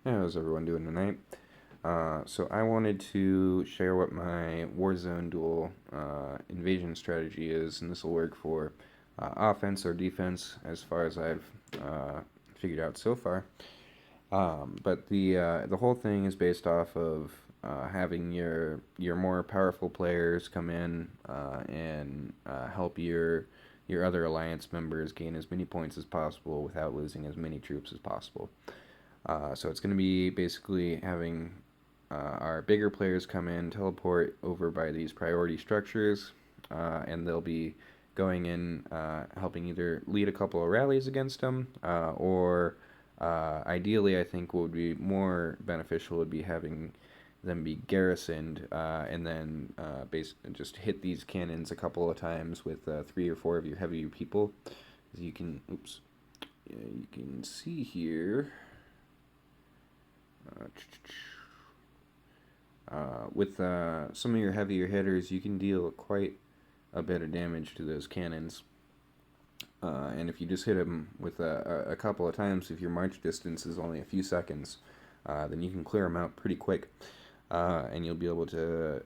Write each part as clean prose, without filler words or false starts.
How's everyone doing tonight? So I wanted to share what my Warzone duel invasion strategy is, and this will work for offense or defense as far as I've uh, figured out so far. But the whole thing is based off of having your more powerful players come in and help your other alliance members gain as many points as possible without losing as many troops as possible. So it's going to be basically having our bigger players come in, teleport over by these priority structures, and they'll be going in, helping either lead a couple of rallies against them, or ideally, I think what would be more beneficial would be having them be garrisoned, and then just hit these cannons a couple of times with 3 or 4 of your heavier people. As you can, oops, you can see here. Uh, with some of your heavier hitters, you can deal quite a bit of damage to those cannons. And if you just hit them with a couple of times, if your march distance is only a few seconds, then you can clear them out pretty quick. And you'll be able to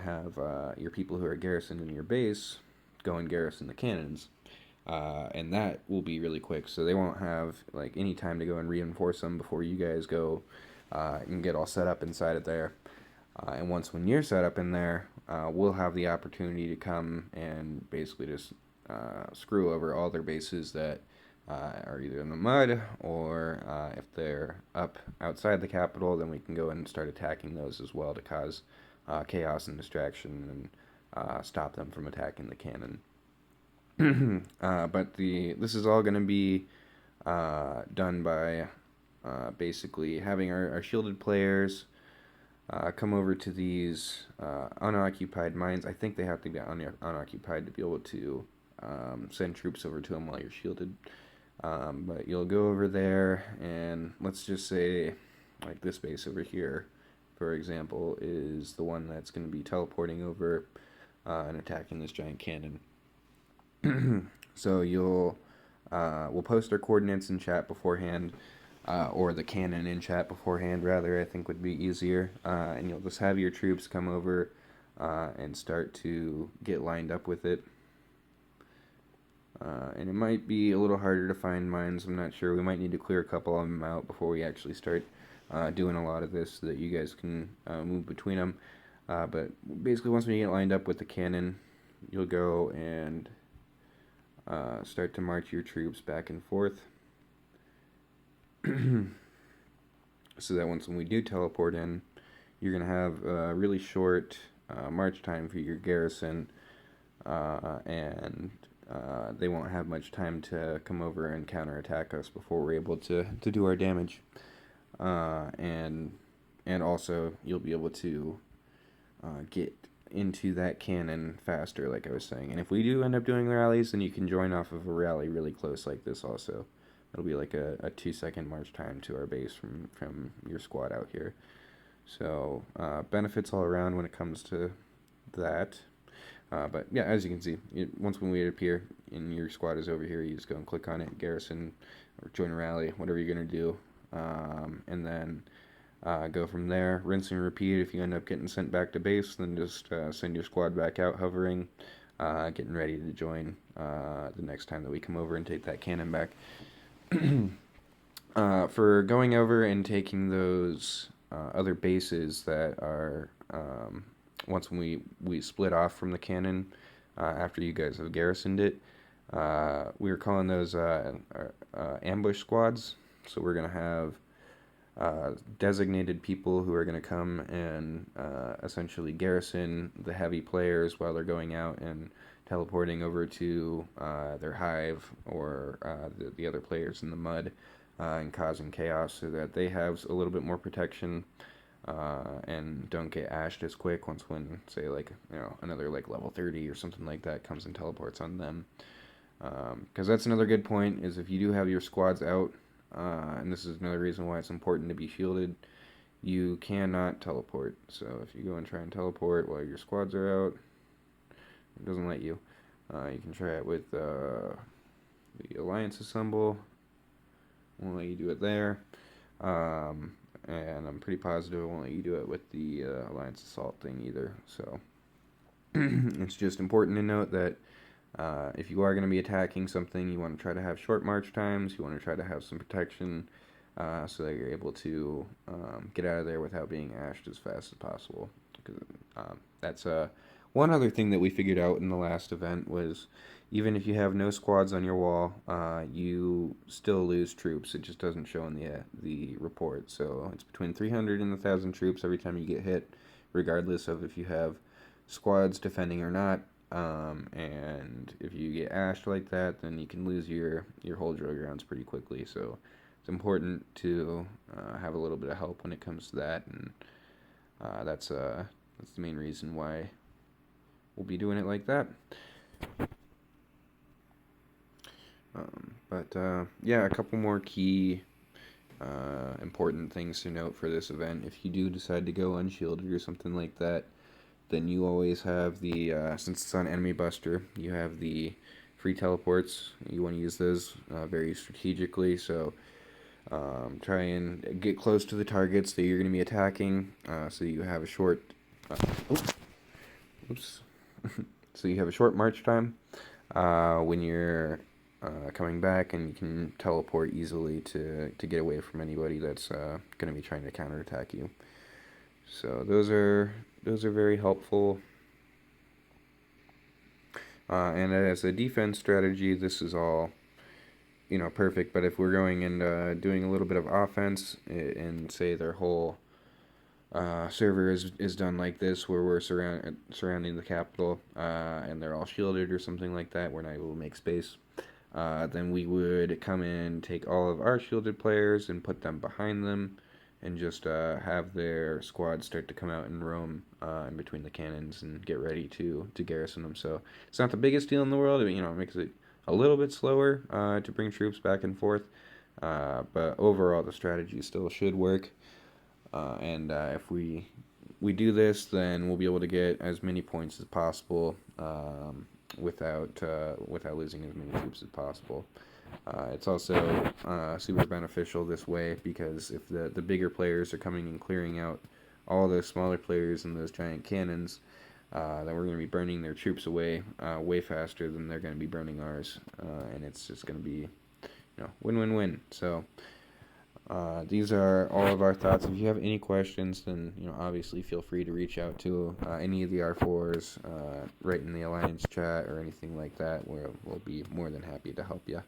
have your people who are garrisoned in your base go and garrison the cannons. And that will be really quick, so they won't have like any time to go and reinforce them before you guys go and get all set up inside of there. And once when you're set up in there, we'll have the opportunity to come and basically just screw over all their bases that are either in the mud or if they're up outside the capital, then we can go and start attacking those as well to cause chaos and distraction and stop them from attacking the cannon. But this is all going to be done by basically having our shielded players come over to these unoccupied mines. I think they have to be unoccupied to be able to send troops over to them while you're shielded. But you'll go over there, and let's just say, like this base over here, for example, is the one that's going to be teleporting over and attacking this giant cannon. So we'll post our coordinates in chat beforehand, or the cannon in chat beforehand, rather, I think would be easier. And you'll just have your troops come over and start to get lined up with it. And it might be a little harder to find mines, I'm not sure. We might need to clear a couple of them out before we actually start doing a lot of this so that you guys can move between them. But basically, once we get lined up with the cannon, you'll go and start to march your troops back and forth. So that once when we do teleport in, you're going to have a really short march time for your garrison, and they won't have much time to come over and counterattack us before we're able to do our damage. And also, you'll be able to get into that cannon faster, like I was saying. And if we do end up doing rallies, then you can join off of a rally really close like this also. It'll be like a 2 second march time to our base from your squad out here. So benefits all around when it comes to that. But yeah, as you can see, once when we appear and your squad is over here, you just go and click on it, garrison, or join a rally, whatever you're going to do. And then go from there, rinse and repeat. If you end up getting sent back to base, then just send your squad back out hovering, getting ready to join the next time that we come over and take that cannon back. For going over and taking those other bases that are once we split off from the cannon after you guys have garrisoned it, we were calling those ambush squads. So we're gonna have designated people who are going to come and essentially garrison the heavy players while they're going out and teleporting over to their hive or the other players in the mud and causing chaos so that they have a little bit more protection and don't get ashed as quick once when, say, like, another like level 30 or something like that comes and teleports on them. Because that's another good point, is if you do have your squads out, and this is another reason why it's important to be shielded, you cannot teleport. So if you go and try and teleport while your squads are out, it doesn't let you. You can try it with the alliance assemble. Won't let you do it there. and I'm pretty positive I won't let you do it with the Alliance Assault thing either. So it's just important to note that if you are going to be attacking something, you want to try to have short march times. You want to try to have some protection so that you're able to get out of there without being ashed as fast as possible. That's one other thing that we figured out in the last event was even if you have no squads on your wall, you still lose troops. It just doesn't show in the report. So it's between 300 and 1,000 troops every time you get hit, regardless of if you have squads defending or not. And if you get ashed like that, then you can lose your whole drill grounds pretty quickly. So it's important to have a little bit of help when it comes to that, and that's the main reason why we'll be doing it like that. Yeah, a couple more key important things to note for this event. If you do decide to go unshielded or something like that, then you always have the, since it's on Enemy Buster, you have the free teleports. You want to use those very strategically, so try and get close to the targets that you're going to be attacking, so you have a short, oops, so you have a short march time when you're coming back, and you can teleport easily to get away from anybody that's going to be trying to counterattack you. So those are very helpful. And as a defense strategy, this is all, perfect. But if we're going and doing a little bit of offense, and say their whole server is done like this, where we're surrounding the capital, and they're all shielded or something like that, we're not able to make space, then we would come in, take all of our shielded players and put them behind them, and just have their squad start to come out and roam in between the cannons and get ready to garrison them. So it's not the biggest deal in the world. It makes it a little bit slower to bring troops back and forth, but overall the strategy still should work. And if we do this, then we'll be able to get as many points as possible without losing as many troops as possible. It's also super beneficial this way, because if the bigger players are coming and clearing out all those smaller players and those giant cannons, then we're going to be burning their troops away way faster than they're going to be burning ours, and it's just going to be win-win-win. So these are all of our thoughts. If you have any questions, then obviously feel free to reach out to any of the R4s, right in the Alliance chat or anything like that. We'll be more than happy to help you.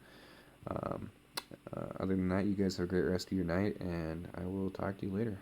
Other than that, you guys have a great rest of your night, and I will talk to you later.